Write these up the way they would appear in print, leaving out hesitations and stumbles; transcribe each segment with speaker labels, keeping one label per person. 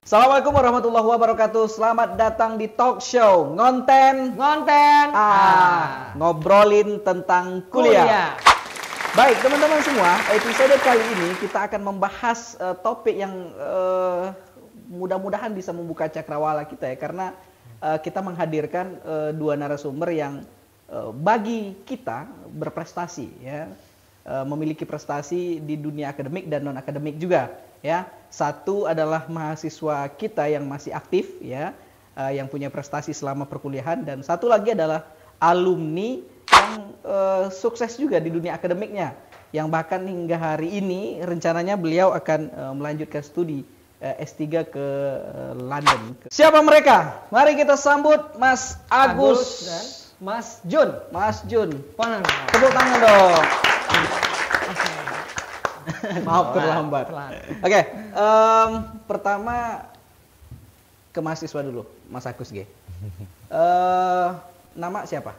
Speaker 1: Assalamualaikum warahmatullahi wabarakatuh. Selamat datang di talk show Ngonten ngobrolin tentang kuliah. Baik teman-teman semua, episode kali ini kita akan membahas topik yang mudah-mudahan bisa membuka cakrawala kita ya, karena kita menghadirkan dua narasumber yang bagi kita berprestasi ya, memiliki prestasi di dunia akademik dan non akademik juga ya. Satu adalah mahasiswa kita yang masih aktif ya, yang punya prestasi selama perkuliahan, dan satu lagi adalah alumni yang sukses juga di dunia akademiknya, yang bahkan hingga hari ini rencananya beliau akan melanjutkan studi S3 ke London. Siapa mereka? Mari kita sambut Mas Agus
Speaker 2: dan Mas Jun.
Speaker 1: Mas Jun.
Speaker 2: Tepuk tangan dong.
Speaker 1: Maaf terlambat. Oke, pertama ke mahasiswa dulu, Mas Agus G. Nama siapa?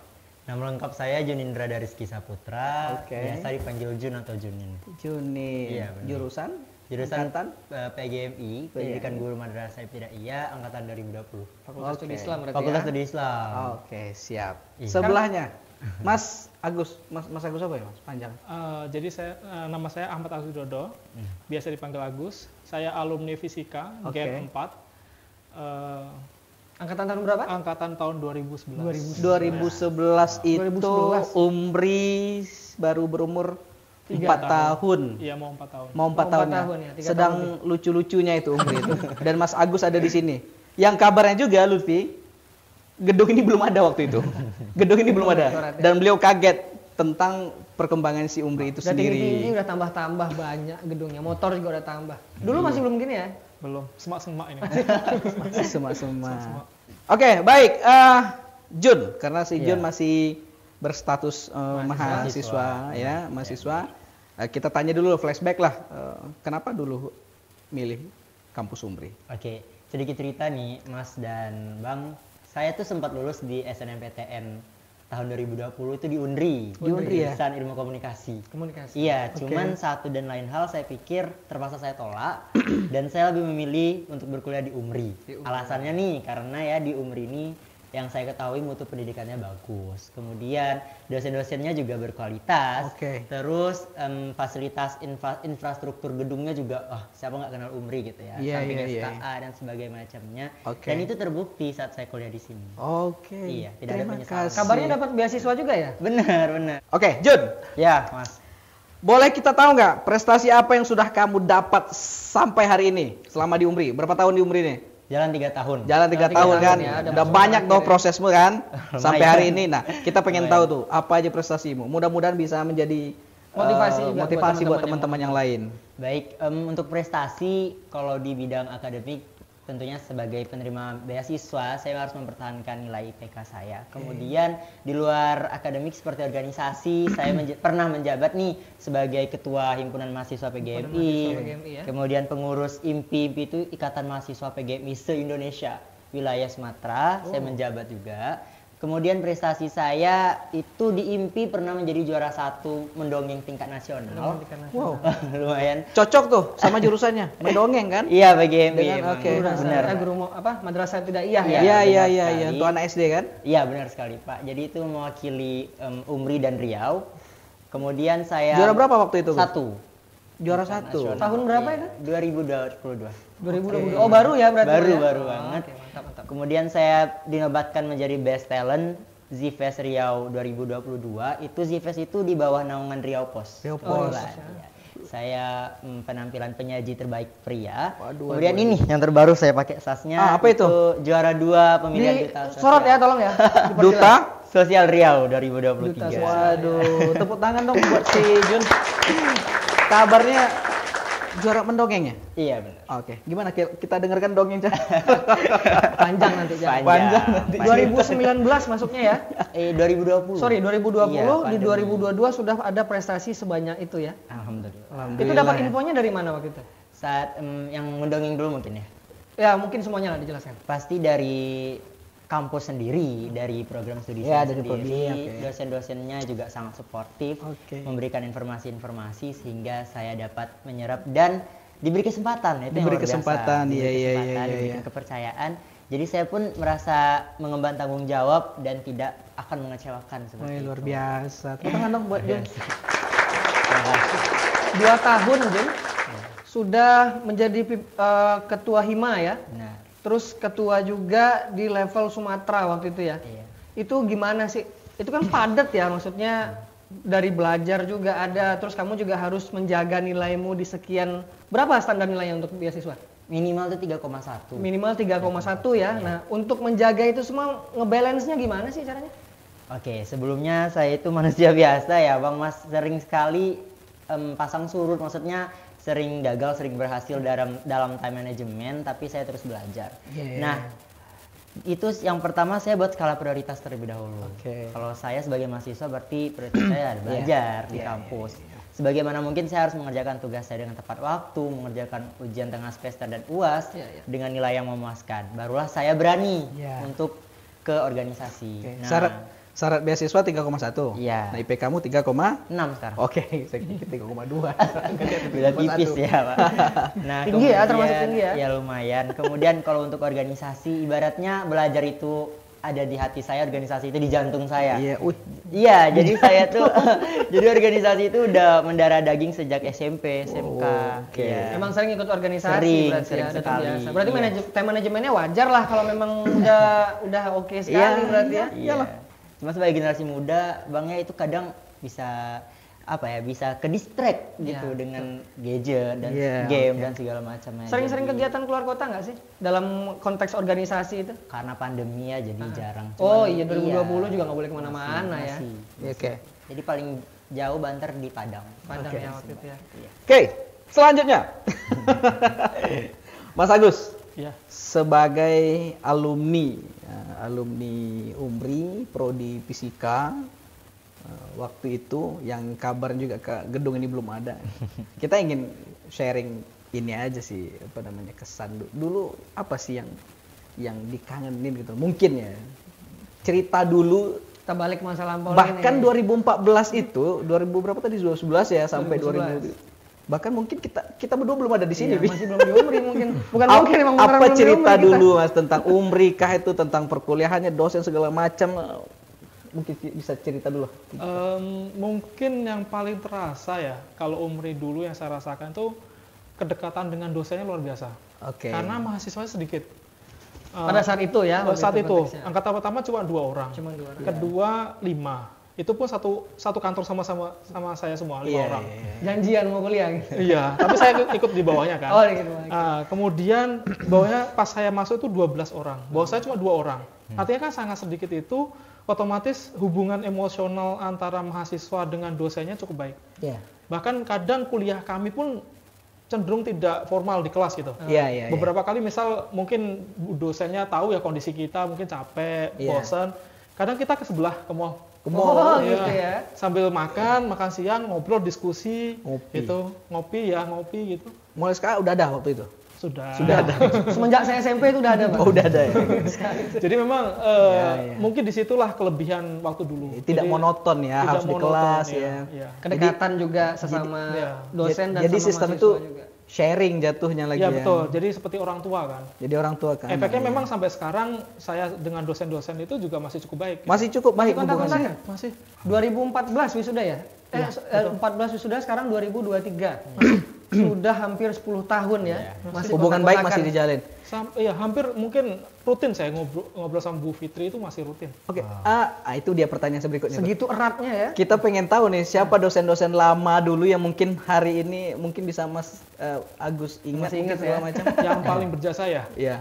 Speaker 3: Nama lengkap saya Junindra Rizky Saputra. Biasa dipanggil Jun atau Junin.
Speaker 1: Junin.
Speaker 3: Iya,
Speaker 1: Jurusan
Speaker 3: angkatan? PGMI, Pendidikan Guru Madrasah Ibtidaiyah, angkatan 2020.
Speaker 2: Fakultas Studi Islam berarti.
Speaker 3: Fakultas
Speaker 2: ya?
Speaker 3: Studi Islam.
Speaker 1: Oke, siap.
Speaker 3: Iya.
Speaker 1: Sebelahnya, Mas Agus. Mas Agus apa ya, Mas? Panjang.
Speaker 4: Jadi nama saya Ahmad Agus Dodo, biasa dipanggil Agus. Saya alumni fisika, GEM 4.
Speaker 2: Angkatan tahun berapa?
Speaker 4: Angkatan tahun 2011.
Speaker 1: 2011 itu
Speaker 2: 2011.
Speaker 1: Umri baru berumur 4 tahun.
Speaker 4: Iya, mau 4 tahun.
Speaker 1: Mau 4 tahun ya.
Speaker 2: tahun ya, 3
Speaker 1: Sedang
Speaker 2: tahun
Speaker 1: lucu-lucunya itu Umri itu. Dan Mas Agus ada di sini. Yang kabarnya juga Lutfi, gedung ini belum ada waktu itu. Gedung ini belum ada. Dan beliau kaget tentang perkembangan si Umri itu
Speaker 2: Udah
Speaker 1: sendiri.
Speaker 2: tinggi-tinggi udah tambah-tambah banyak gedungnya. Motor juga udah tambah. Dulu masih belum gini ya?
Speaker 4: Belum, semak-semak ini.
Speaker 1: Semak-semak. Oke, baik. Jun, karena si Jun masih berstatus mahasiswa ya, mahasiswa. Kita tanya dulu flashback lah. Kenapa dulu milih kampus Umri?
Speaker 3: Oke, sedikit cerita nih Mas dan Bang. Saya tuh sempat lulus di SNMPTN tahun 2020 itu di Unri.
Speaker 1: Di Unri ya?
Speaker 3: Jurusan Ilmu Komunikasi.
Speaker 2: Oke.
Speaker 3: Iya, cuman satu dan lain hal saya pikir terpaksa saya tolak dan saya lebih memilih untuk berkuliah di Umri. Alasannya nih karena ya di Umri ini yang saya ketahui mutu pendidikannya bagus. Kemudian dosen-dosennya juga berkualitas.
Speaker 1: Oke.
Speaker 3: Terus fasilitas infrastruktur gedungnya juga siapa nggak kenal Umri gitu ya.
Speaker 1: Iya,
Speaker 3: Samping
Speaker 1: iya,
Speaker 3: SKA dan sebagainya macamnya.
Speaker 1: Oke.
Speaker 3: Dan itu terbukti saat saya kuliah di sini.
Speaker 1: Oke.
Speaker 3: Iya, tidak ada
Speaker 1: Terima
Speaker 3: penyesalan.
Speaker 1: kasih.
Speaker 2: Kabarnya dapat beasiswa juga ya?
Speaker 3: Benar.
Speaker 1: Oke, Jun.
Speaker 3: Ya, Mas.
Speaker 1: Boleh kita tahu nggak prestasi apa yang sudah kamu dapat sampai hari ini selama di Umri? Berapa tahun di Umri nih?
Speaker 3: Jalan 3 tahun.
Speaker 1: Jalan 3 tahun kan?
Speaker 2: ya,
Speaker 1: Udah banyak dong prosesmu kan? Sampai hari ini. Nah, kita pengen tahu tuh apa aja prestasimu. Mudah-mudahan bisa menjadi motivasi buat teman-teman yang lain.
Speaker 3: Baik, untuk prestasi kalau di bidang akademik tentunya sebagai penerima beasiswa saya harus mempertahankan nilai IPK saya. Kemudian di luar akademik seperti organisasi saya pernah menjabat nih sebagai ketua himpunan mahasiswa PGMI.
Speaker 2: ya.
Speaker 3: Kemudian pengurus IMPI itu Ikatan Mahasiswa PGMI se-Indonesia wilayah Sumatera, saya menjabat juga. Kemudian prestasi saya itu di IMPI pernah menjadi juara 1 mendongeng tingkat nasional.
Speaker 1: Wow.
Speaker 3: Lumayan.
Speaker 1: Cocok tuh sama jurusannya. Mendongeng kan?
Speaker 3: Iya, PGMI.
Speaker 1: Dengan-
Speaker 3: emang.
Speaker 1: oke.
Speaker 3: Benar.
Speaker 2: Guru Madrasah Ibtidaiyah ya?
Speaker 1: Iya,
Speaker 3: sekali.
Speaker 1: untuk anak SD kan?
Speaker 3: Iya, benar sekali, Pak. Jadi itu mewakili Umri dan Riau. Kemudian saya
Speaker 1: Juara berapa waktu itu? Bu?
Speaker 3: 1.
Speaker 1: Juara 1.
Speaker 2: Tahun berapa itu?
Speaker 3: 2022.
Speaker 2: 2020. Oh, baru ya berarti?
Speaker 3: Baru banget.
Speaker 2: Oke, mantap.
Speaker 3: Kemudian saya dinobatkan menjadi Best Talent Zifes Riau 2022. Itu Zifes itu di bawah naungan Riau Pos.
Speaker 1: Riau Pos.
Speaker 3: Iya. Saya penampilan penyaji terbaik pria.
Speaker 1: Waduh,
Speaker 3: Kemudian ini yang terbaru saya pakai sasnya.
Speaker 1: Apa itu?
Speaker 3: Juara 2 pemilihan duta sosial.
Speaker 2: Sorot ya, tolong ya.
Speaker 1: Duta?
Speaker 3: Sosial Riau 2023.
Speaker 1: Waduh, tepuk tangan dong buat si Jun. Kabarnya juara mendongeng ya?
Speaker 3: Iya, benar.
Speaker 1: Oke, gimana kita dengarkan dongeng Cah?
Speaker 2: Panjang nanti jangan.
Speaker 1: Panjang nanti.
Speaker 2: 2019 masuknya ya?
Speaker 3: 2020.
Speaker 2: Sorry, 2020
Speaker 3: Iya,
Speaker 2: di
Speaker 3: pandemi.
Speaker 2: 2022 sudah ada prestasi sebanyak itu ya?
Speaker 3: Alhamdulillah.
Speaker 2: Itu dapat infonya dari mana waktu itu?
Speaker 3: Saat yang mendongeng dulu mungkin ya.
Speaker 2: Ya, mungkin semuanya lah dijelaskan.
Speaker 3: Pasti dari kampus sendiri, dari program studi
Speaker 1: Ya,
Speaker 3: saya
Speaker 1: dari
Speaker 3: sendiri,
Speaker 1: prodi, oke.
Speaker 3: dosen-dosennya juga sangat suportif,
Speaker 1: Oke.
Speaker 3: memberikan informasi-informasi sehingga saya dapat menyerap dan diberi kesempatan, itu yang
Speaker 1: Diberi
Speaker 3: luar biasa.
Speaker 1: kesempatan, iya,
Speaker 3: Diberi
Speaker 1: iya,
Speaker 3: kesempatan,
Speaker 1: iya,
Speaker 3: diberikan
Speaker 1: iya.
Speaker 3: kepercayaan. Jadi saya pun merasa mengemban tanggung jawab dan tidak akan mengecewakan seperti
Speaker 1: Wih, luar
Speaker 3: itu.
Speaker 1: biasa. Tepuk tangan dong buat Jun.
Speaker 3: Terima kasih.
Speaker 2: 2 tahun Jun sudah menjadi ketua Hima ya.
Speaker 3: Benar.
Speaker 2: Terus ketua juga di level Sumatera waktu itu ya.
Speaker 3: Iya.
Speaker 2: Itu gimana sih? Itu kan padat ya, maksudnya dari belajar juga ada, terus kamu juga harus menjaga nilaimu di sekian, berapa standar nilainya untuk beasiswa?
Speaker 3: Minimal itu 3,1.
Speaker 2: Minimal 3,1 ya. Nah, untuk menjaga itu semua ngebalance-nya gimana sih caranya?
Speaker 3: Oke, sebelumnya saya itu manusia biasa ya Bang Mas, sering sekali pasang surut, maksudnya sering gagal, sering berhasil dalam time management, tapi saya terus belajar.
Speaker 1: Yeah.
Speaker 3: Nah, itu yang pertama saya buat skala prioritas terlebih dahulu.
Speaker 1: Oke.
Speaker 3: Kalau saya sebagai mahasiswa berarti prioritas saya ada belajar di kampus. Sebagaimana mungkin saya harus mengerjakan tugas saya dengan tepat waktu, mengerjakan ujian tengah semester dan UAS dengan nilai yang memuaskan. Barulah saya berani untuk ke organisasi.
Speaker 1: Oke.
Speaker 3: Nah,
Speaker 1: Syarat beasiswa 3,1.
Speaker 3: Iya.
Speaker 1: Nah, IP kamu 3,6.
Speaker 3: 6 sekarang.
Speaker 1: Oke, saya pikir 3,2.
Speaker 3: Beda tipis ya Pak. Nah,
Speaker 2: Tinggi ya, termasuk
Speaker 3: kemudian-
Speaker 2: tinggi ya?
Speaker 3: Ya lumayan. Kemudian kalau untuk organisasi, ibaratnya belajar itu ada di hati saya, organisasi itu di jantung saya.
Speaker 1: Iya,
Speaker 3: Iya, jadi saya tuh jadi organisasi itu udah mendarah daging sejak SMP, SMK.
Speaker 1: Oke.
Speaker 3: Iya.
Speaker 2: Emang sering ikut organisasi
Speaker 3: Sering,
Speaker 2: berarti
Speaker 3: sering
Speaker 2: ya, udah
Speaker 3: sekali.
Speaker 2: terbiasa. Berarti
Speaker 3: Iya.
Speaker 2: time manajemennya wajar lah kalau memang udah oke sekali berarti ya.
Speaker 3: Iya. Cuma sebagai generasi muda, Bangnya itu kadang bisa bisa ke distract gitu dengan gadget dan game dan segala macamnya.
Speaker 2: Sering-sering
Speaker 3: Jadi,
Speaker 2: kegiatan keluar kota nggak sih dalam konteks organisasi itu?
Speaker 3: karena pandemi ya jadi jarang.
Speaker 2: Oh
Speaker 3: Cuman,
Speaker 2: iya 2020 juga nggak boleh kemana-mana ya.
Speaker 3: masih.
Speaker 1: Oke.
Speaker 3: Jadi paling jauh banter di Padang.
Speaker 2: Padang ya waktu itu ya.
Speaker 1: Oke, selanjutnya. Mas Agus,
Speaker 4: Iya.
Speaker 1: sebagai alumni UMRI Prodi Fisika, waktu itu yang kabar juga ke gedung ini belum ada. Kita ingin sharing ini aja sih, kesan dulu apa sih yang dikangenin gitu. Mungkin ya cerita dulu.
Speaker 2: Kita balik masa lampau
Speaker 1: Bahkan
Speaker 2: lagi nih.
Speaker 1: 2014 itu 2000 berapa tadi 2011 ya sampai
Speaker 2: 2011.
Speaker 1: 2000. Bahkan mungkin kita berdua belum ada di sini.
Speaker 2: Iya,
Speaker 1: Bi.
Speaker 2: masih belum di UMRI mungkin. Bukan
Speaker 1: Apa-
Speaker 2: mungkin emang beneran
Speaker 1: apa
Speaker 2: belum di
Speaker 1: cerita
Speaker 2: UMRI kita.
Speaker 1: dulu Mas tentang UMRI kah itu, tentang perkuliahannya, dosen segala macam, mungkin bisa cerita dulu.
Speaker 4: Mungkin yang paling terasa ya kalau UMRI dulu yang saya rasakan itu kedekatan dengan dosennya luar biasa.
Speaker 1: Oke.
Speaker 4: Karena mahasiswanya sedikit.
Speaker 2: Pada saat itu ya. waktu
Speaker 4: Saat itu
Speaker 2: konteksnya.
Speaker 4: angkatan pertama cuma 2 orang.
Speaker 2: Cuma 2 orang.
Speaker 4: Kedua 5. Itu pun satu kantor sama saya semua 5 orang.
Speaker 2: Janjian mau kuliah gitu.
Speaker 4: Iya, tapi saya ikut di bawahnya kan.
Speaker 2: Oh, gitu.
Speaker 4: Kemudian bawahnya pas saya masuk itu 12 orang. Bawah saya cuma 2 orang. Artinya kan sangat sedikit itu, otomatis hubungan emosional antara mahasiswa dengan dosennya cukup baik.
Speaker 1: Iya.
Speaker 4: Bahkan kadang kuliah kami pun cenderung tidak formal di kelas gitu.
Speaker 1: Iya.
Speaker 4: Beberapa kali misal mungkin dosennya tahu ya kondisi kita mungkin capek,
Speaker 1: Iya.
Speaker 4: bosan. Kadang kita ke sebelah ke mall.
Speaker 2: Oh,
Speaker 4: Iya.
Speaker 2: gitu ya.
Speaker 4: Sambil makan siang, ngobrol, diskusi,
Speaker 1: Ngopi.
Speaker 4: gitu. Ngopi gitu.
Speaker 1: Mulai sekarang udah ada waktu itu.
Speaker 4: Sudah.
Speaker 1: ada.
Speaker 2: Semenjak saya SMP itu udah ada, Pak.
Speaker 1: Oh, udah ada ya.
Speaker 4: Jadi memang
Speaker 1: iya.
Speaker 4: mungkin disitulah kelebihan waktu dulu.
Speaker 1: Tidak
Speaker 4: Jadi,
Speaker 1: monoton ya,
Speaker 4: tidak
Speaker 1: harus di
Speaker 4: monoton,
Speaker 1: kelas
Speaker 4: iya,
Speaker 1: ya.
Speaker 4: iya.
Speaker 2: Kedekatan juga sesama
Speaker 4: iya.
Speaker 2: dosen dan
Speaker 1: Jadi
Speaker 2: sama
Speaker 1: sistem
Speaker 2: mahasiswa
Speaker 1: itu
Speaker 2: juga.
Speaker 1: sharing jatuhnya lagi
Speaker 4: Iya
Speaker 1: ya.
Speaker 4: betul. Jadi seperti orang tua kan.
Speaker 1: Jadi orang tua kan.
Speaker 4: Efeknya memang sampai sekarang saya dengan dosen-dosen itu juga masih cukup baik.
Speaker 1: masih cukup baik hubungannya.
Speaker 2: Kontak-kontakan?
Speaker 4: Masih.
Speaker 2: 2014 wisuda ya? 14 wisuda sekarang 2023. Sudah hampir 10 tahun ya. Masih
Speaker 1: Hubungan baik
Speaker 2: kontak-kontakan.
Speaker 1: masih dijalin.
Speaker 4: Iya, hampir mungkin rutin saya ngobrol sama Bu Fitri itu masih rutin.
Speaker 1: Oke. Itu dia pertanyaan berikutnya.
Speaker 2: Segitu eratnya ya.
Speaker 1: Kita pengen tahu nih siapa dosen-dosen lama dulu yang mungkin hari ini mungkin bisa Mas Agus ingat,
Speaker 2: Masih ingat
Speaker 1: mungkin segala
Speaker 2: ya?
Speaker 1: macam.
Speaker 4: Yang paling berjasa ya.
Speaker 1: Iya.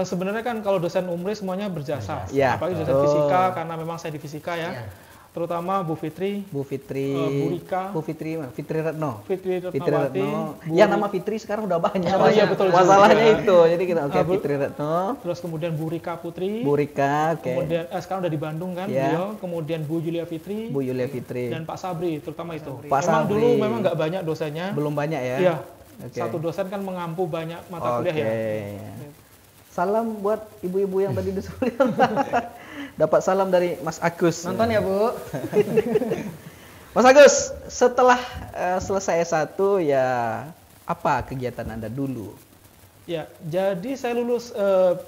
Speaker 4: Sebenarnya kan kalau dosen UMRI semuanya berjasa.
Speaker 1: Iya.
Speaker 4: Apalagi dosen
Speaker 1: Oh.
Speaker 4: fisika karena memang saya di fisika ya. Terutama Bu Fitri,
Speaker 1: Bu Fitri,
Speaker 4: Bu Rika.
Speaker 1: Bu Fitri, Fitri Retno.
Speaker 4: Fitri
Speaker 1: Fitri
Speaker 4: Retnawati,
Speaker 1: Retno.
Speaker 4: Bu
Speaker 1: Ya nama Fitri sekarang udah banyak.
Speaker 4: Oh iya, betul juga.
Speaker 1: Masalahnya itu. Jadi kita oke
Speaker 4: Bu-
Speaker 1: Fitri Retno,
Speaker 4: terus kemudian Bu Rika Putri,
Speaker 1: Bu Rika, oke.
Speaker 4: kemudian sekarang udah di Bandung kan
Speaker 1: Iya.
Speaker 4: beliau, kemudian Bu Julia Fitri
Speaker 1: Bu Yulia Fitri.
Speaker 4: dan Pak Sabri terutama itu.
Speaker 1: Pak
Speaker 4: memang
Speaker 1: Sabri.
Speaker 4: dulu memang nggak banyak dosennya.
Speaker 1: Belum banyak ya?
Speaker 4: Iya.
Speaker 1: Oke.
Speaker 4: Satu dosen kan mengampu banyak mata kuliah ya.
Speaker 1: Salam buat ibu-ibu yang tadi disuruh. Dapat salam dari Mas Agus.
Speaker 2: Nonton ya, Bu.
Speaker 1: Mas Agus, setelah selesai S1 ya apa kegiatan Anda dulu?
Speaker 4: Ya, jadi saya lulus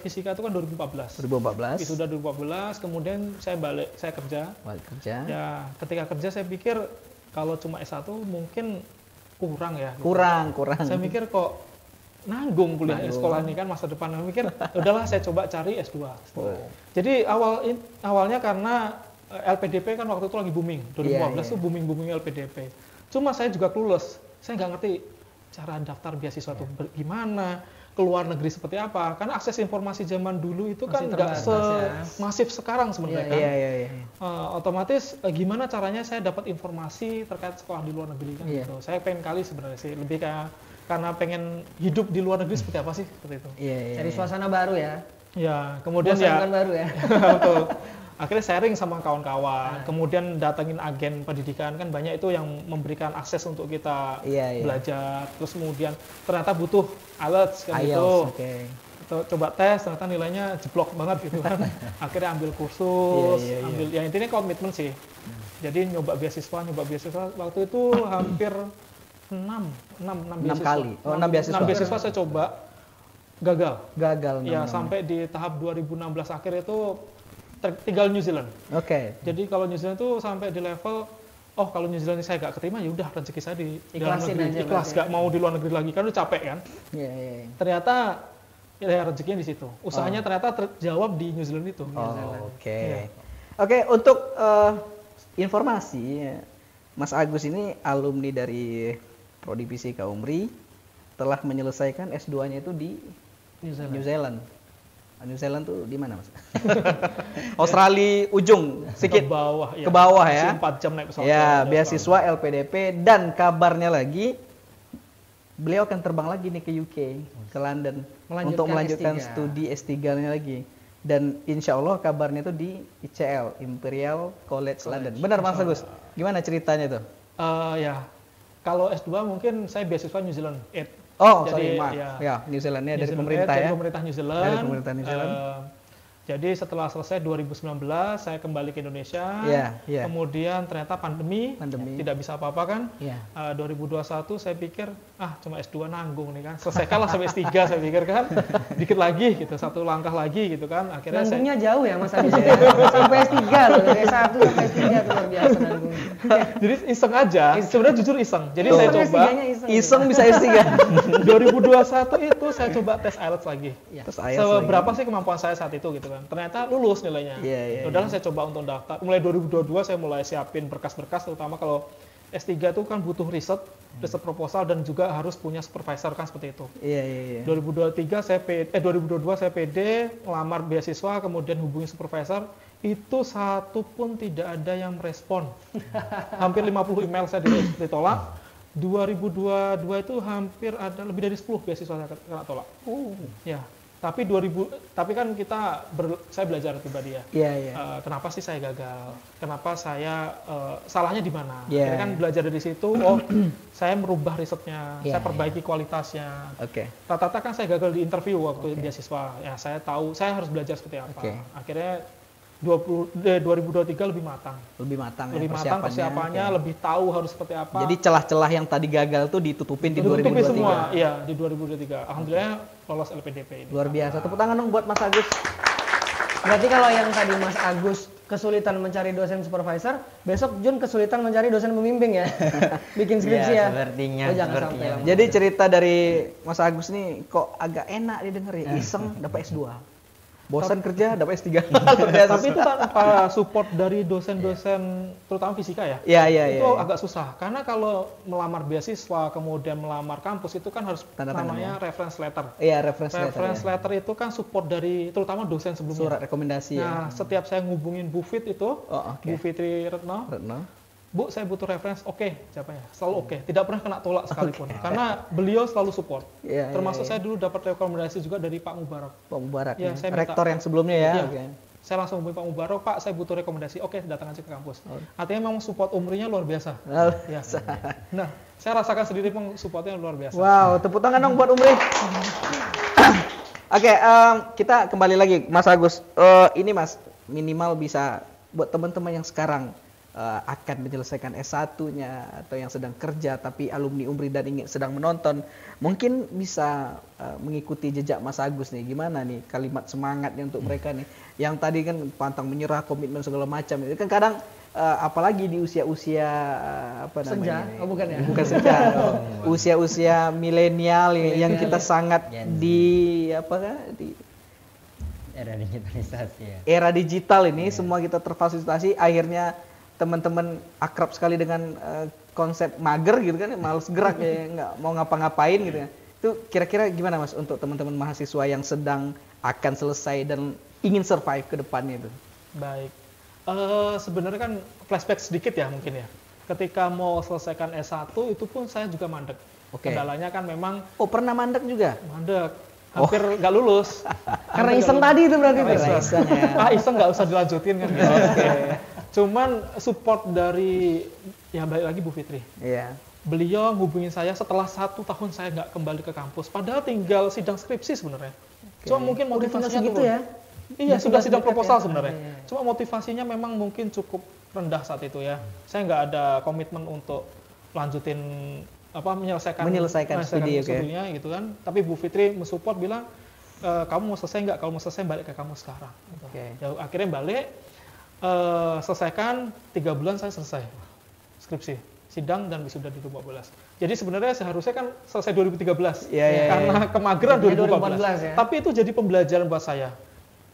Speaker 4: fisika itu kan 2014.
Speaker 1: 2014.
Speaker 4: Wisuda 2014, kemudian saya kerja.
Speaker 1: Balik kerja.
Speaker 4: Ya, ketika kerja saya pikir kalau cuma S1 mungkin kurang ya. Gitu.
Speaker 1: Kurang.
Speaker 4: Saya mikir kok nanggung kuliah sekolah ini kan masa depan. Saya mikir udahlah saya coba cari S2. Jadi awalnya karena LPDP kan waktu itu lagi booming. 2015 tuh booming LPDP. Cuma saya juga clueless. Saya nggak ngerti cara daftar beasiswa itu gimana, keluar negeri seperti apa. Karena akses informasi zaman dulu itu kan nggak semasif sekarang sebenarnya kan. Otomatis gimana caranya saya dapat informasi terkait sekolah di luar negeri kan gitu. Saya pengen kali sebenarnya sih, lebih kayak karena pengen hidup di luar negeri seperti apa sih seperti itu.
Speaker 2: Cari suasana baru ya.
Speaker 4: Ya, kemudian
Speaker 2: baru ya.
Speaker 4: Betul. Akhirnya sharing sama kawan-kawan, kemudian datengin agen pendidikan, kan banyak itu yang memberikan akses untuk kita belajar. Terus kemudian ternyata butuh IELTS kan gitu. Coba tes, ternyata nilainya jeblok banget gitu kan. Akhirnya ambil kursus, ambil ya intinya komitmen sih. Jadi nyoba beasiswa waktu itu hampir 6
Speaker 1: kali. 6 beasiswa.
Speaker 4: 6 beasiswa saya coba gagal. Ya,
Speaker 1: 6.
Speaker 4: sampai di tahap 2016 akhir itu tinggal New Zealand. Jadi kalau New Zealand itu sampai di level, kalau New Zealand saya nggak keterima, ya udah rezeki saya di dalam negeri. Ikhlas, nggak mau di luar negeri lagi, kan udah capek kan. Ternyata ya rezekinya di situ. Usahanya ternyata terjawab di New Zealand itu.
Speaker 1: Oke, untuk informasi, Mas Agus ini alumni dari Prodi Fisika Umri, telah menyelesaikan S2-nya itu di New Zealand. New Zealand tuh di mana, Mas? Australia ujung, sedikit ke bawah ya.
Speaker 4: 4 jam naik pesawat.
Speaker 1: Ya, beasiswa LPDP, dan kabarnya lagi beliau akan terbang lagi nih ke UK, ke London untuk melanjutkan studi S3-nya lagi. Dan insya Allah kabarnya itu di ICL, Imperial College London. Benar, Mas Agus? Gimana ceritanya tuh?
Speaker 4: Ya, kalau S2 mungkin saya beasiswa New Zealand Aid.
Speaker 1: Jadi, New Zealandnya dari pemerintah ya.
Speaker 4: Dari pemerintah New Zealand.
Speaker 1: Dari pemerintah New Zealand.
Speaker 4: Jadi setelah selesai 2019 saya kembali ke Indonesia. Kemudian ternyata pandemi. Tidak bisa apa-apa kan. 2021 saya pikir cuma S2 nanggung nih kan. Selesaikanlah sampai S3 saya pikir kan. Dikit lagi gitu, satu langkah lagi gitu kan. Akhirnya
Speaker 2: nanggungnya jauh ya Mas Agus ya. Sampai S3 loh, dari S1 sampai S3 tuh luar biasa nanggung.
Speaker 4: Jadi iseng aja. Sebenarnya jujur iseng. Jadi saya coba
Speaker 1: iseng bisa S3.
Speaker 4: 2021 itu saya coba tes IELTS lagi. Seberapa sih kemampuan saya saat itu gitu kan. Ternyata lulus nilainya. Udahlah saya coba untuk daftar. Mulai 2022 saya mulai siapin berkas-berkas, terutama kalau S3 itu kan butuh riset proposal dan juga harus punya supervisor kan seperti itu. 2022 saya PD melamar beasiswa, kemudian hubungi supervisor, itu satu pun tidak ada yang merespon. Hampir 50 email saya ditolak. 2022 itu hampir ada lebih dari 10 beasiswa saya kena tolak. Ya. Tapi kan saya belajar pribadi ya. Kenapa sih saya gagal? Kenapa saya salahnya di mana? Akhirnya kan belajar dari situ. Saya merubah risetnya, saya perbaiki kualitasnya. Rata-rata kan saya gagal di interview waktu beasiswa. Ya, saya tahu saya harus belajar seperti apa. Akhirnya 2023 lebih matang persiapannya, lebih tahu harus seperti apa.
Speaker 1: Jadi celah-celah yang tadi gagal tuh ditutupin di 2023.
Speaker 4: Semua, di 2023. Alhamdulillah lolos LPDP ini.
Speaker 1: Luar biasa. Tepuk tangan dong buat Mas Agus.
Speaker 2: Berarti kalau yang tadi Mas Agus kesulitan mencari dosen supervisor, besok Jun kesulitan mencari dosen pembimbing ya. Bikin skripsi ya.
Speaker 3: Sepertinya.
Speaker 1: Jadi cerita dari Mas Agus nih kok agak enak didengar ya. Iseng dapat S2. Bosan kerja dapat S3.
Speaker 4: Tapi itu tanpa support dari dosen-dosen terutama fisika ya. Itu agak susah karena kalau melamar beasiswa kemudian melamar kampus itu kan harus namanya reference letter. Reference letter itu kan support dari terutama dosen sebelumnya.
Speaker 1: Surat rekomendasi.
Speaker 4: Nah, setiap saya ngubungin Bu Fit itu, Bu Fitri Retno. Bu, saya butuh reference, jawabannya selalu tidak pernah kena tolak sekalipun, karena beliau selalu support. Termasuk saya dulu dapat rekomendasi juga dari Pak Mubarak.
Speaker 1: Saya rektor yang sebelumnya ya.
Speaker 4: Saya langsung hubungi Pak Mubarak, Pak, saya butuh rekomendasi, datang aja ke kampus. Artinya memang support Umrinya luar biasa. Nah, saya rasakan sendiri memang supportnya luar biasa.
Speaker 1: Wow, tepuk tangan dong buat Umri. Kita kembali lagi, Mas Agus. Ini Mas, minimal bisa buat teman-teman yang sekarang akan menyelesaikan S1-nya atau yang sedang kerja tapi alumni UMRI dan sedang menonton, mungkin bisa mengikuti jejak Mas Agus nih. Gimana nih kalimat semangatnya untuk mereka nih yang tadi kan pantang menyerah, komitmen segala macam. Itu kan kadang apalagi di usia-usia apa namanya?
Speaker 2: Senja? Oh bukan ya?
Speaker 1: Bukan senja. Usia-usia milenial yang kita sangat di
Speaker 3: era digitalisasi ya.
Speaker 1: Era digital ini semua kita terfasilitasi, akhirnya teman-teman akrab sekali dengan konsep mager gitu kan, males gerak ya, nggak mau ngapa-ngapain gitu ya. Itu kira-kira gimana Mas untuk teman-teman mahasiswa yang sedang akan selesai dan ingin survive ke depannya itu?
Speaker 4: Baik. Sebenarnya kan flashback sedikit ya mungkin ya. Ketika mau selesaikan S1 itu pun saya juga mandek. Kendalanya kan memang
Speaker 1: pernah mandek juga?
Speaker 4: Mandek. Hampir nggak lulus.
Speaker 2: Karena iseng tadi itu berarti.
Speaker 1: Iseng ya.
Speaker 4: Iseng nggak usah dilanjutin kan gitu. Cuman support dari ya balik lagi Bu Fitri.
Speaker 1: Iya.
Speaker 4: Beliau hubungin saya setelah 1 tahun saya nggak kembali ke kampus. Padahal tinggal sidang skripsi sebenarnya. Cuma mungkin motivasinya
Speaker 2: gitu ya?
Speaker 4: Iya, sudah sidang proposal sebenarnya. Cuma motivasinya memang mungkin cukup rendah saat itu ya. Saya nggak ada komitmen untuk lanjutin menyelesaikan studinya gitu kan. Tapi Bu Fitri mensupport bilang kamu mau selesai nggak? Kalau mau selesai balik ke kamu sekarang. Gitu. Ya, akhirnya balik. Selesaikan 3 bulan saya selesai skripsi, sidang dan wisuda 2014. Jadi sebenarnya seharusnya kan selesai 2013 karena kemageran 2014. Ya. Tapi itu jadi pembelajaran buat saya.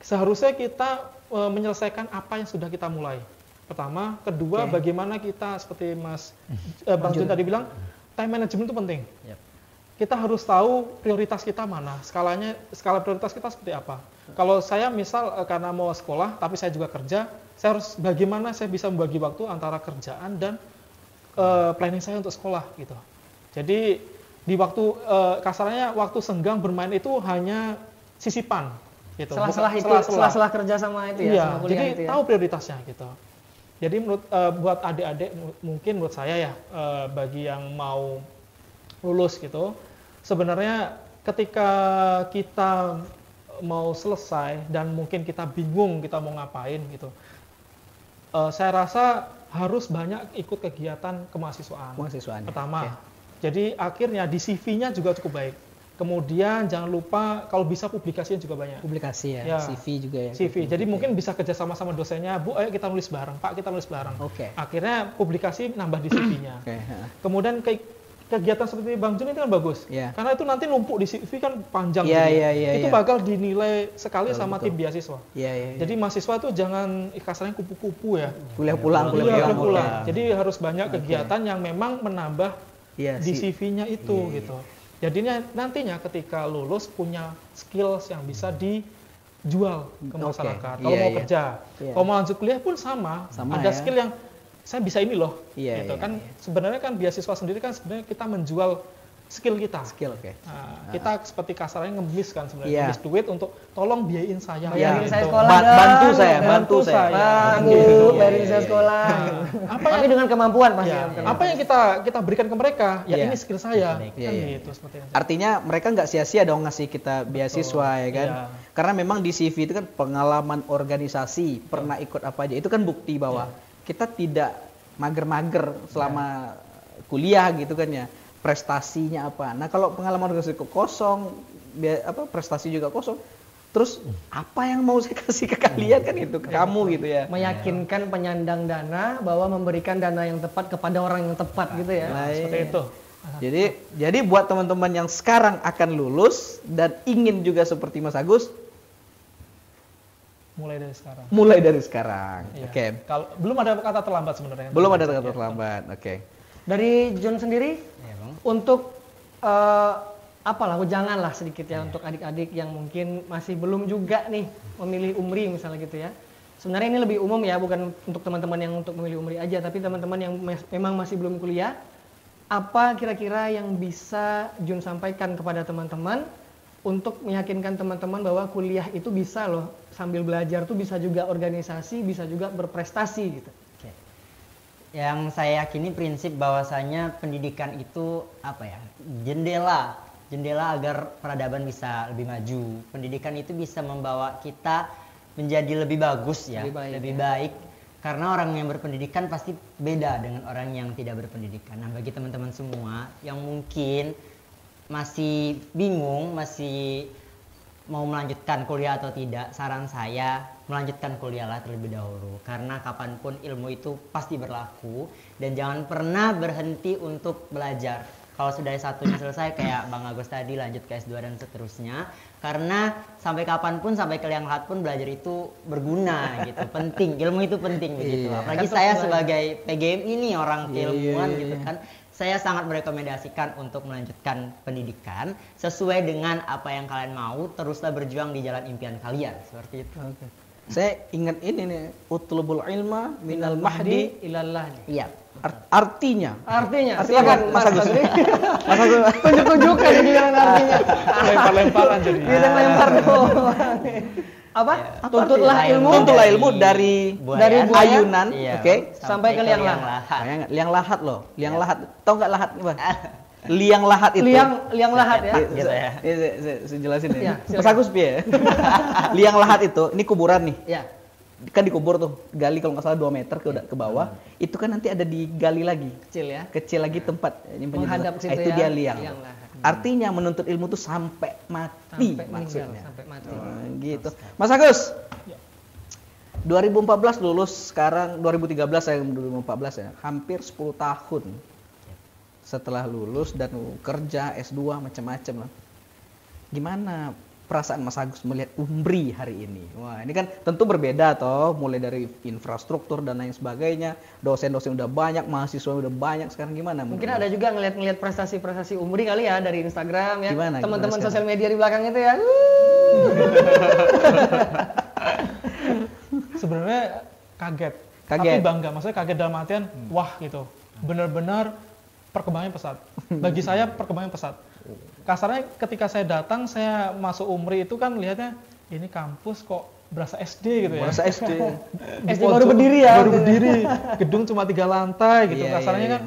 Speaker 4: Seharusnya kita menyelesaikan apa yang sudah kita mulai. Pertama, kedua bagaimana kita seperti Mas Bang Jun tadi bilang, time management itu penting. Kita harus tahu prioritas kita mana, skala prioritas kita seperti apa. Kalau saya misal karena mau sekolah, tapi saya juga kerja, saya harus bagaimana saya bisa membagi waktu antara kerjaan dan planning saya untuk sekolah gitu. Jadi di waktu kasarnya waktu senggang bermain itu hanya sisipan gitu.
Speaker 2: Setelah kerja sama itu ya.
Speaker 4: Iya,
Speaker 2: sama
Speaker 4: jadi
Speaker 2: itu ya.
Speaker 4: tahu prioritasnya gitu. Jadi buat adik-adik mungkin menurut saya ya bagi yang mau lulus gitu, sebenarnya ketika kita mau selesai dan mungkin kita bingung kita mau ngapain gitu, saya rasa harus banyak ikut kegiatan kemahasiswaan. Pertama, jadi akhirnya di CV-nya juga cukup baik. Kemudian jangan lupa kalau bisa publikasinya juga banyak.
Speaker 1: Publikasi ya. CV juga ya.
Speaker 4: CV. Jadi mungkin bisa kerja sama dosennya, Bu, ayo kita nulis bareng, Pak kita nulis bareng. Akhirnya publikasi nambah di CV-nya. Kemudian kegiatan seperti Bang Jun itu kan bagus. Karena itu nanti numpuk di CV kan panjang. Itu bakal dinilai sekali sama tim beasiswa. Jadi mahasiswa itu jangan kasarnya kupu-kupu ya.
Speaker 1: Kuliah pulang.
Speaker 4: Jadi harus banyak kegiatan yang memang menambah di CV-nya itu gitu. Jadinya nantinya ketika lulus punya skills yang bisa dijual ke masyarakat. Kalau mau kerja, kalau mau lanjut kuliah pun sama ada skill yang saya bisa ini loh. Sebenarnya kan beasiswa sendiri kan sebenarnya kita menjual skill kita. Kita seperti kasarnya ngemis kan sebenarnya, ngemis duit untuk tolong biayain saya.
Speaker 2: Biayain saya sekolah.
Speaker 1: Bantu saya.
Speaker 2: Biayain saya sekolah. Tapi dengan kemampuan pasti.
Speaker 4: Apa yang kita berikan ke mereka? Ya ini skill saya. Kan gitu seperti itu.
Speaker 1: Artinya mereka nggak sia-sia dong ngasih kita beasiswa ya kan? Karena memang di CV itu kan pengalaman organisasi, pernah ikut apa aja. Itu kan bukti bahwa kita tidak mager-mager selama kuliah gitu kan ya. Prestasinya apa? Nah kalau pengalaman organisasi kosong, prestasi juga kosong, terus apa yang mau saya kasih ke kalian kan itu ke kamu gitu ya?
Speaker 2: Meyakinkan penyandang dana bahwa memberikan dana yang tepat kepada orang yang tepat gitu ya.
Speaker 4: Seperti itu.
Speaker 1: Jadi buat teman-teman yang sekarang akan lulus dan ingin juga seperti Mas Agus,
Speaker 4: mulai dari sekarang. Kalau belum ada kata terlambat sebenarnya.
Speaker 1: Belum ada kata terlambat.
Speaker 2: Dari John sendiri? Untuk janganlah sedikit ya untuk adik-adik yang mungkin masih belum juga nih memilih UMRI misalnya gitu ya. Sebenarnya ini lebih umum ya, bukan untuk teman-teman yang untuk memilih UMRI aja, tapi teman-teman yang memang masih belum kuliah, apa kira-kira yang bisa Jun sampaikan kepada teman-teman untuk meyakinkan teman-teman bahwa kuliah itu bisa loh, sambil belajar tuh bisa juga organisasi, bisa juga berprestasi gitu.
Speaker 3: Yang saya yakini prinsip bahwasanya pendidikan itu jendela agar peradaban bisa lebih maju. Pendidikan itu bisa membawa kita menjadi lebih bagus ya, lebih baik Karena orang yang berpendidikan pasti beda dengan orang yang tidak berpendidikan. Nah, bagi teman-teman semua yang mungkin masih bingung, masih mau melanjutkan kuliah atau tidak, saran saya melanjutkan kuliahlah terlebih dahulu. Karena kapanpun ilmu itu pasti berlaku dan jangan pernah berhenti untuk belajar. Kalau sudah S1-nya selesai kayak Bang Agus tadi lanjut ke S2 dan seterusnya. Karena sampai kapanpun, sampai ke liang lahat pun belajar itu berguna gitu. Penting, ilmu itu penting begitu. Apalagi saya sebagai PGM ini orang keilmuan gitu kan. Saya sangat merekomendasikan untuk melanjutkan pendidikan sesuai dengan apa yang kalian mau, teruslah berjuang di jalan impian kalian, seperti itu.
Speaker 1: Okay. Saya ingat ini nih, utlubul ilma minal mahdi
Speaker 2: ilallah.
Speaker 1: Iya. Artinya
Speaker 2: silakan
Speaker 1: Mas Agus. Mas Agus
Speaker 2: tunjuk-tunjukkan ini jalan artinya.
Speaker 4: Lempar-lemparan jadi.
Speaker 2: Bisa lempar doang. Apa? Tuntutlah
Speaker 1: ilmu dari ayunan, oke,
Speaker 3: sampai ke liang lahat.
Speaker 1: Liang lahat loh. Liang lahat. Tahu nggak lahat apa? Liang lahat itu.
Speaker 2: Liang lahat ya.
Speaker 3: Gitu ya.
Speaker 1: Saya jelasin ya. Mas Agus piye? Liang lahat itu, ini kuburan nih.
Speaker 2: Iya.
Speaker 1: Kan dikubur tuh, gali kalau nggak salah 2 meter ke bawah, itu kan nanti ada digali lagi, kecil lagi tempat
Speaker 2: menghadap situ
Speaker 1: itu
Speaker 2: ya,
Speaker 1: dia liang. Artinya menuntut ilmu tuh sampai mati maksudnya.
Speaker 2: Sampai mati.
Speaker 1: Gitu. Mas Agus. 2014 lulus, sekarang 2013 saya 2014 ya, hampir 10 tahun setelah lulus dan kerja S2 macam-macam lah. Gimana perasaan Mas Agus melihat UMRI hari ini? Wah, ini kan tentu berbeda toh, mulai dari infrastruktur dan lain sebagainya, dosen-dosen udah banyak, mahasiswa udah banyak, sekarang gimana?
Speaker 2: Mungkin ada juga ngeliat prestasi-prestasi UMRI kali ya dari Instagram ya, teman-teman sosial media di belakang itu ya.
Speaker 4: Sebenarnya kaget, tapi bangga, maksudnya kaget dalam artian wah gitu, benar-benar perkembangannya pesat. Bagi saya perkembangannya pesat. Kasarnya ketika saya datang, saya masuk UMRI itu kan lihatnya ini kampus kok berasa SD gitu ya.
Speaker 1: Berasa SD.
Speaker 2: SD baru berdiri ya.
Speaker 4: Baru berdiri. Gedung cuma 3 lantai gitu. Kasarnya kan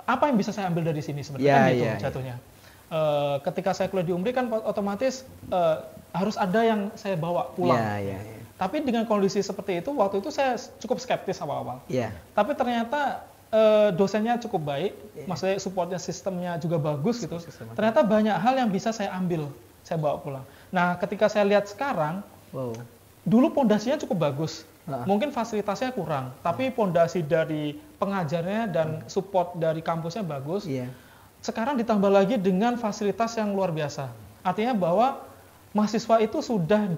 Speaker 4: apa yang bisa saya ambil dari sini sebenarnya gitu jatuhnya. Ketika saya kuliah di UMRI kan otomatis harus ada yang saya bawa pulang. Tapi dengan kondisi seperti itu, waktu itu saya cukup skeptis awal-awal. Tapi ternyata dosennya cukup baik, maksudnya supportnya sistemnya juga bagus gitu. Ternyata banyak hal yang bisa saya ambil, saya bawa pulang. Nah, ketika saya lihat sekarang, dulu pondasinya cukup bagus, mungkin fasilitasnya kurang, tapi pondasi dari pengajarnya dan support dari kampusnya bagus. Sekarang ditambah lagi dengan fasilitas yang luar biasa. Artinya bahwa mahasiswa itu sudah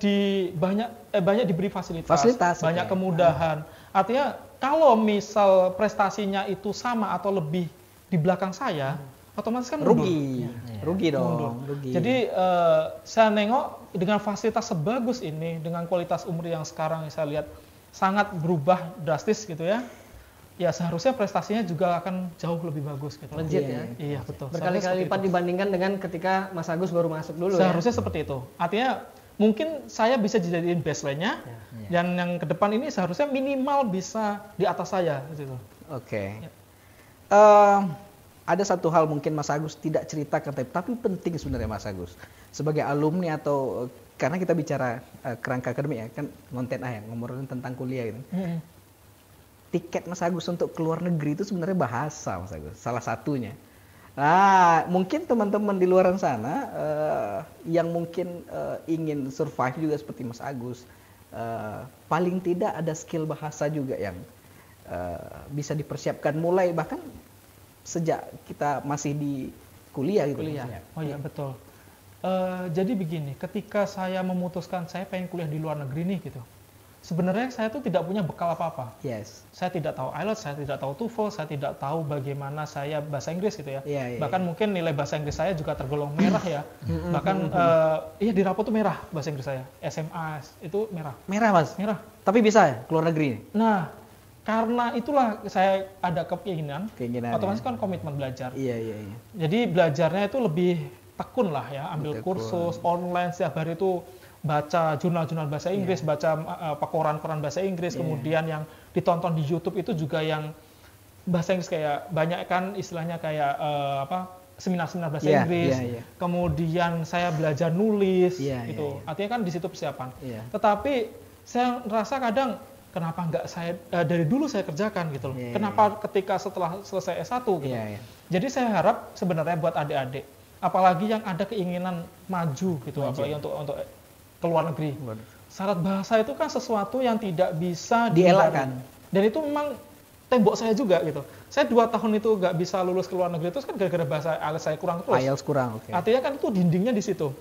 Speaker 4: banyak diberi fasilitas banyak kemudahan. Artinya kalau misal prestasinya itu sama atau lebih di belakang saya, otomatis kan
Speaker 1: rugi dong.
Speaker 4: Mundur. Jadi saya nengok dengan fasilitas sebagus ini, dengan kualitas UMRI yang sekarang saya lihat sangat berubah drastis gitu ya. Ya seharusnya prestasinya juga akan jauh lebih bagus gitu.
Speaker 2: Legit ya.
Speaker 4: Iya betul.
Speaker 2: Berkali-kali lipat dibandingkan dengan ketika Mas Agus baru masuk dulu.
Speaker 4: Seharusnya seperti itu. Artinya mungkin saya bisa dijadiin baseline-nya, dan yang ke depan ini seharusnya minimal bisa di atas saya gitu.
Speaker 1: Oke. Ada satu hal mungkin Mas Agus tidak ceritakan, tapi penting sebenarnya Mas Agus sebagai alumni atau karena kita bicara kerangka akademik ya kan, konten ngomongin tentang kuliah gitu. Tiket Mas Agus untuk keluar negeri itu sebenarnya bahasa Mas Agus, salah satunya. Nah, mungkin teman-teman di luar sana yang mungkin ingin survive juga seperti Mas Agus, paling tidak ada skill bahasa juga yang bisa dipersiapkan mulai bahkan sejak kita masih di kuliah gitu.
Speaker 4: Oh iya betul. Jadi begini, ketika saya memutuskan saya pengen kuliah di luar negeri nih gitu, sebenarnya saya tuh tidak punya bekal apa-apa. Saya tidak tahu IELTS, saya tidak tahu TOEFL, saya tidak tahu bagaimana saya bahasa Inggris gitu ya. Bahkan mungkin nilai bahasa Inggris saya juga tergolong merah ya. Bahkan di rapot tuh merah bahasa Inggris saya. SMA itu merah.
Speaker 1: Merah Mas?
Speaker 4: Merah.
Speaker 1: Tapi bisa ya keluar negeri?
Speaker 4: Nah, karena itulah saya ada keinginan otomatis kan komitmen belajar. Jadi belajarnya itu lebih tekun lah ya, ambil kursus online setiap hari itu, baca jurnal-jurnal bahasa Inggris, baca koran-koran bahasa Inggris, kemudian yang ditonton di YouTube itu juga yang bahasa Inggris, kayak banyak kan istilahnya kayak seminar-seminar bahasa Inggris. Kemudian saya belajar nulis gitu. Artinya kan di situ persiapan. Tetapi saya rasa kadang kenapa nggak saya dari dulu saya kerjakan gitu loh. Kenapa ketika setelah selesai S1 gitu. Jadi saya harap sebenarnya buat adik-adik, apalagi yang ada keinginan maju gitu, apalagi untuk keluar negeri. Syarat bahasa itu kan sesuatu yang tidak bisa
Speaker 1: dielakkan.
Speaker 4: Dan itu memang tembok saya juga gitu. Saya 2 tahun itu nggak bisa lulus ke luar negeri itu kan gara-gara bahasa IELTS saya kurang terus.
Speaker 1: IELTS kurang,
Speaker 4: Artinya kan itu dindingnya di situ.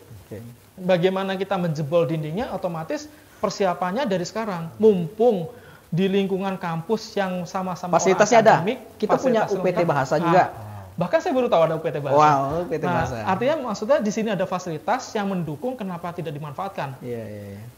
Speaker 4: Bagaimana kita menjebol dindingnya, otomatis persiapannya dari sekarang. Mumpung di lingkungan kampus yang sama-sama
Speaker 1: fasilitasnya
Speaker 4: akademik,
Speaker 1: ada. Kita punya UPT bahasa juga.
Speaker 4: Bahkan saya baru tahu ada UPT bahasa.
Speaker 1: Wow, UPT bahasa.
Speaker 4: Artinya maksudnya di sini ada fasilitas yang mendukung, kenapa tidak dimanfaatkan?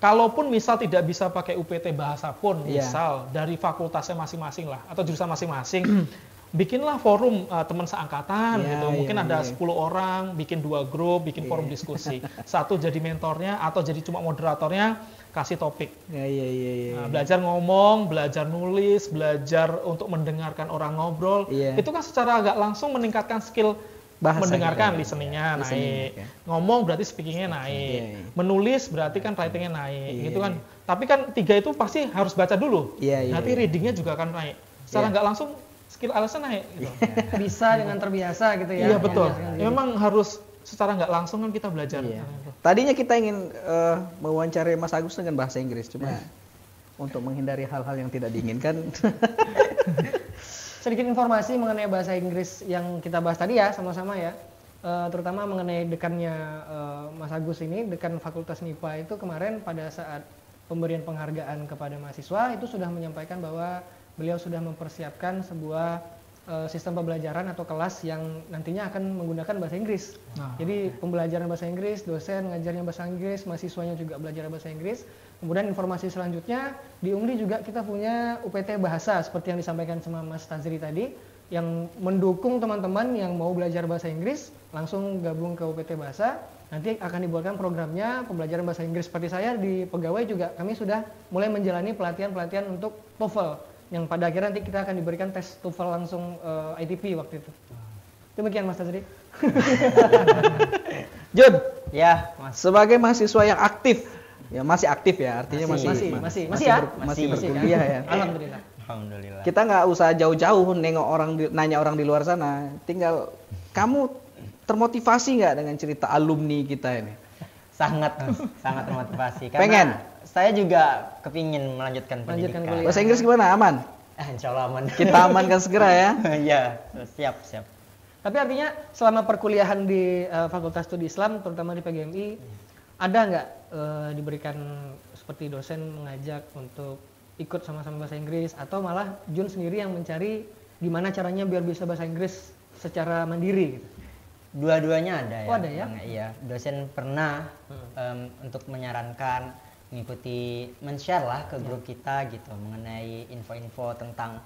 Speaker 4: Kalaupun misal tidak bisa pakai UPT bahasa pun, misal dari fakultasnya masing-masing lah atau jurusan masing-masing, bikinlah forum teman seangkatan gitu. Mungkin ada 10 orang, bikin 2 grup, bikin forum diskusi. Satu jadi mentornya atau jadi cuma moderatornya, kasih topik. Belajar ngomong, belajar nulis, belajar untuk mendengarkan orang ngobrol. Itu kan secara agak langsung meningkatkan skill bahasa, mendengarkan, listeningnya naik. Ngomong berarti speakingnya naik. Menulis berarti kan writingnya naik. Gitu kan. Tapi kan 3 itu pasti harus baca dulu. Nanti readingnya juga akan naik. Secara nggak langsung skill IELTS naik. Gitu.
Speaker 2: Bisa dengan terbiasa gitu ya.
Speaker 4: Iya betul. Memang harus secara nggak langsung kan kita belajar.
Speaker 1: Tadinya kita ingin mewawancarai Mas Agus dengan bahasa Inggris, cuma untuk menghindari hal-hal yang tidak diinginkan.
Speaker 2: Sedikit informasi mengenai bahasa Inggris yang kita bahas tadi ya, sama-sama ya. Terutama mengenai dekannya Mas Agus ini, dekan Fakultas MIPA itu kemarin pada saat pemberian penghargaan kepada mahasiswa itu sudah menyampaikan bahwa beliau sudah mempersiapkan sebuah sistem pembelajaran atau kelas yang nantinya akan menggunakan bahasa Inggris. Jadi pembelajaran bahasa Inggris, dosen ngajarnya bahasa Inggris, mahasiswanya juga belajar bahasa Inggris. Kemudian informasi selanjutnya di UMRI juga kita punya UPT bahasa seperti yang disampaikan sama Mas Tazri tadi, yang mendukung teman-teman yang mau belajar bahasa Inggris langsung gabung ke UPT bahasa. Nanti akan dibuatkan programnya pembelajaran bahasa Inggris. Seperti saya di pegawai juga kami sudah mulai menjalani pelatihan-pelatihan untuk TOEFL, yang pada akhirnya nanti kita akan diberikan tes TOEFL langsung ITP waktu itu. Demikian Mas Tazri.
Speaker 1: Jun,
Speaker 3: ya Mas.
Speaker 1: Sebagai mahasiswa yang aktif, ya masih aktif ya, artinya
Speaker 2: masih
Speaker 1: berkuliah ya.
Speaker 3: Alhamdulillah.
Speaker 1: Kita nggak usah jauh-jauh nengok nanya orang di luar sana, tinggal kamu termotivasi nggak dengan cerita alumni kita ini?
Speaker 3: Sangat termotivasi. Karena
Speaker 1: pengen.
Speaker 3: Saya juga kepingin melanjutkan pendidikan.
Speaker 1: Bahasa Inggris gimana? Aman?
Speaker 3: Insya Allah aman.
Speaker 1: Kita amankan segera ya.
Speaker 3: Iya, siap.
Speaker 2: Tapi artinya selama perkuliahan di Fakultas Studi Islam, terutama di PGMI, ada nggak diberikan seperti dosen mengajak untuk ikut sama-sama bahasa Inggris, atau malah Jun sendiri yang mencari gimana caranya biar bisa bahasa Inggris secara mandiri gitu?
Speaker 3: Dua-duanya ada ya.
Speaker 2: Oh, ada ya?
Speaker 3: Iya, dosen pernah untuk menyarankan men-share lah ke grup kita gitu mengenai info-info tentang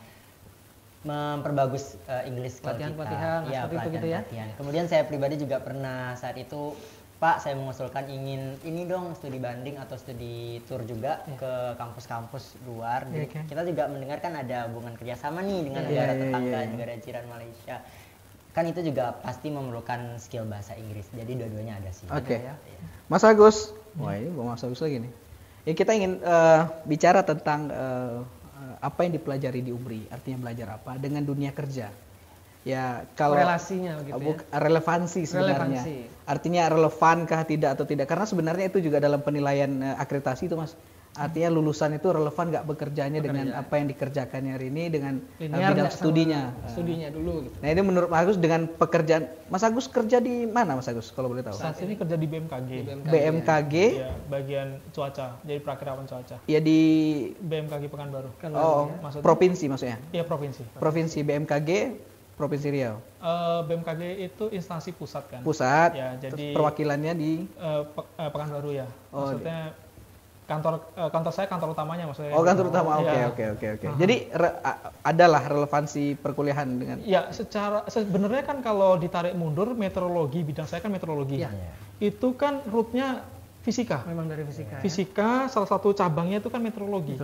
Speaker 3: memperbagus English
Speaker 2: pelatihan-pelatihan seperti itu gitu ya.
Speaker 3: Kemudian saya pribadi juga pernah saat itu, Pak, saya mengusulkan ingin ini dong studi banding atau studi tour juga ke kampus-kampus luar. Kita juga mendengarkan ada hubungan kerjasama nih dengan negara tetangga, negara jiran Malaysia. Kan itu juga pasti memerlukan skill bahasa Inggris. Jadi dua-duanya ada sih.
Speaker 1: Oke. Mas Agus, wah ini Mas Agus lagi nih. Ya, kita ingin bicara tentang apa yang dipelajari di UMRI, artinya belajar apa dengan dunia kerja. Ya, kalau
Speaker 2: relasinya gitu ya.
Speaker 1: Relevansi sebenarnya. Artinya relevankah tidak atau tidak? Karena sebenarnya itu juga dalam penilaian akreditasi itu Mas. Artinya lulusan itu relevan nggak bekerjanya dengan apa yang dikerjakannya hari ini dengan bidang studinya.
Speaker 2: Studinya dulu gitu.
Speaker 1: Nah, ini menurut Mas Agus dengan pekerjaan, Mas Agus kerja di mana Mas Agus kalau boleh tahu?
Speaker 4: Saat ini kerja di BMKG.
Speaker 1: BMKG?
Speaker 4: Ya, bagian cuaca, jadi prakirawan cuaca.
Speaker 1: Ya di
Speaker 4: BMKG Pekanbaru.
Speaker 1: Maksudnya? Provinsi maksudnya?
Speaker 4: Iya, provinsi.
Speaker 1: Provinsi BMKG, Provinsi Riau.
Speaker 4: BMKG itu instansi pusat kan?
Speaker 1: Pusat.
Speaker 4: Ya, jadi
Speaker 1: perwakilannya di
Speaker 4: Pekanbaru ya. Maksudnya kantor saya kantor utamanya maksudnya.
Speaker 1: Oh, kantor utama. Oke. Jadi adalah relevansi perkuliahan dengan.
Speaker 4: Ya, sebenarnya kan kalau ditarik mundur meteorologi, bidang saya kan meteorologi. Itu kan rootnya fisika.
Speaker 2: Memang dari fisika.
Speaker 4: Fisika salah satu cabangnya itu kan meteorologi.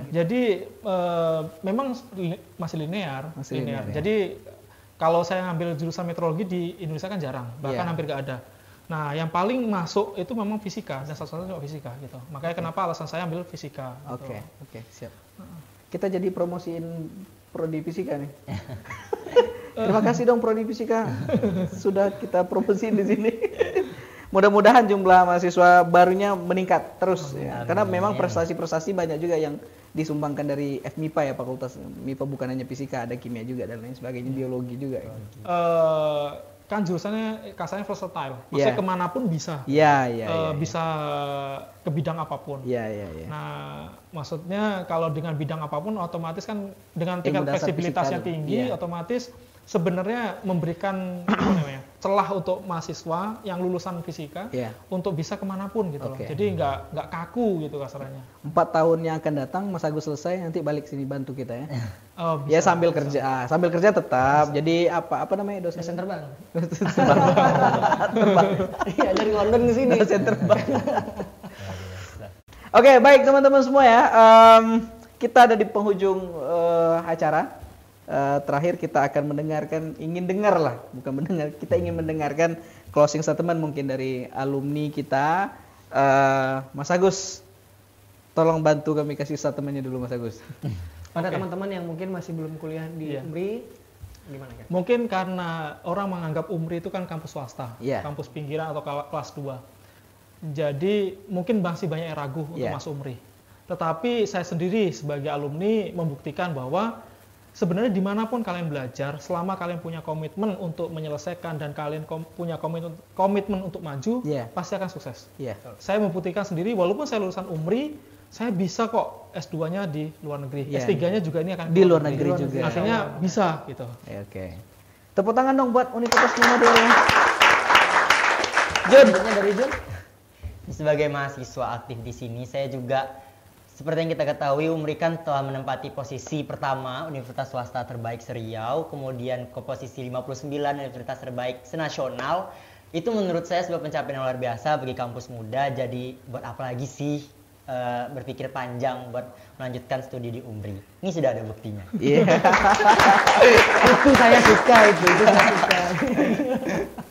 Speaker 4: Jadi memang masih linear.
Speaker 1: Ya.
Speaker 4: Jadi kalau saya ngambil jurusan meteorologi di Indonesia kan jarang, bahkan hampir nggak ada. Nah, yang paling masuk itu memang fisika dan satu-satunya juga fisika gitu. Makanya kenapa alasan saya ambil fisika.
Speaker 1: Oke, siap. Kita jadi promosiin prodi fisika nih. Terima kasih dong prodi fisika. Sudah kita promosiin di sini. Mudah-mudahan jumlah mahasiswa barunya meningkat terus ya. Karena memang prestasi-prestasi banyak juga yang disumbangkan dari FMIPA ya, Fakultas MIPA bukan hanya fisika, ada kimia juga dan lain sebagainya, biologi juga.
Speaker 4: Kan jurusannya kasarnya versatile, maksudnya kemanapun bisa. Bisa ke bidang apapun. Nah, maksudnya kalau dengan bidang apapun otomatis kan dengan tingkat fleksibilitasnya tinggi, otomatis sebenarnya memberikan celah untuk mahasiswa yang lulusan fisika untuk bisa kemanapun gitu loh. Jadi nggak kaku gitu kasarnya.
Speaker 1: 4 tahun yang akan datang Mas Agus selesai nanti balik sini bantu kita ya.
Speaker 4: Bisa,
Speaker 1: sambil kerja, sambil kerja tetap. Bisa. Jadi apa namanya dosen
Speaker 2: terbang.
Speaker 1: Terbang.
Speaker 2: Iya, dari London ke sini.
Speaker 1: Dosen terbang. Oke, baik teman-teman semua ya. Kita ada di penghujung acara. Terakhir kita akan kita ingin mendengarkan closing statement mungkin dari alumni kita. Mas Agus, tolong bantu kami kasih statementnya dulu Mas Agus.
Speaker 2: Pada teman-teman yang mungkin masih belum kuliah di UMRI, gimana kan?
Speaker 4: Mungkin karena orang menganggap UMRI itu kan kampus swasta, kampus pinggiran atau kelas 2. Jadi mungkin masih banyak yang ragu untuk masuk UMRI. Tetapi saya sendiri sebagai alumni membuktikan bahwa sebenarnya dimanapun kalian belajar, selama kalian punya komitmen untuk menyelesaikan dan kalian punya komitmen untuk maju, pasti akan sukses. Saya membuktikan sendiri, walaupun saya lulusan UMRI, saya bisa kok S2-nya di luar negeri. S3-nya juga ini akan
Speaker 1: di luar negeri juga.
Speaker 4: Artinya bisa gitu.
Speaker 1: Oke. Tepuk tangan dong buat Universitas Muhammadiyah. Jun,
Speaker 3: dari Jun. Sebagai mahasiswa aktif di sini, saya juga seperti yang kita ketahui, UMRI kan telah menempati posisi pertama Universitas Swasta Terbaik se-Riau, kemudian ke posisi 59 Universitas Terbaik senasional. Itu menurut saya sebuah pencapaian yang luar biasa bagi kampus muda. Jadi buat apa lagi sih berpikir panjang buat melanjutkan studi di UMRI? Ini sudah ada buktinya.
Speaker 2: Itu saya suka itu saya suka.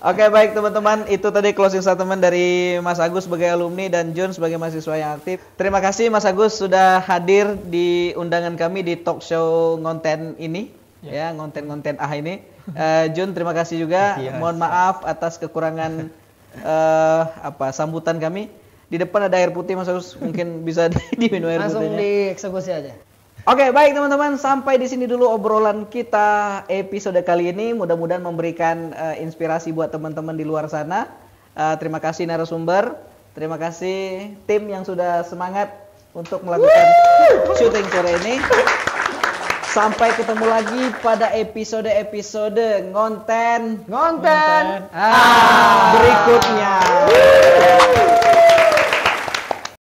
Speaker 1: Oke, baik teman-teman, itu tadi closing statement dari Mas Agus sebagai alumni dan Jun sebagai mahasiswa yang aktif. Terima kasih Mas Agus sudah hadir di undangan kami di talk show ngonten ini, ngonten-ngonten ini. Jun, terima kasih juga. Mohon maaf atas kekurangan sambutan kami. Di depan ada air putih Mas Agus, mungkin bisa diminum air putihnya.
Speaker 2: Langsung dieksekusi aja.
Speaker 1: Oke, baik teman-teman, sampai di sini dulu obrolan kita episode kali ini. Mudah-mudahan memberikan inspirasi buat teman-teman di luar sana. Terima kasih narasumber, terima kasih tim yang sudah semangat untuk melakukan syuting sore ini. Sampai ketemu lagi pada episode-episode ngonten berikutnya.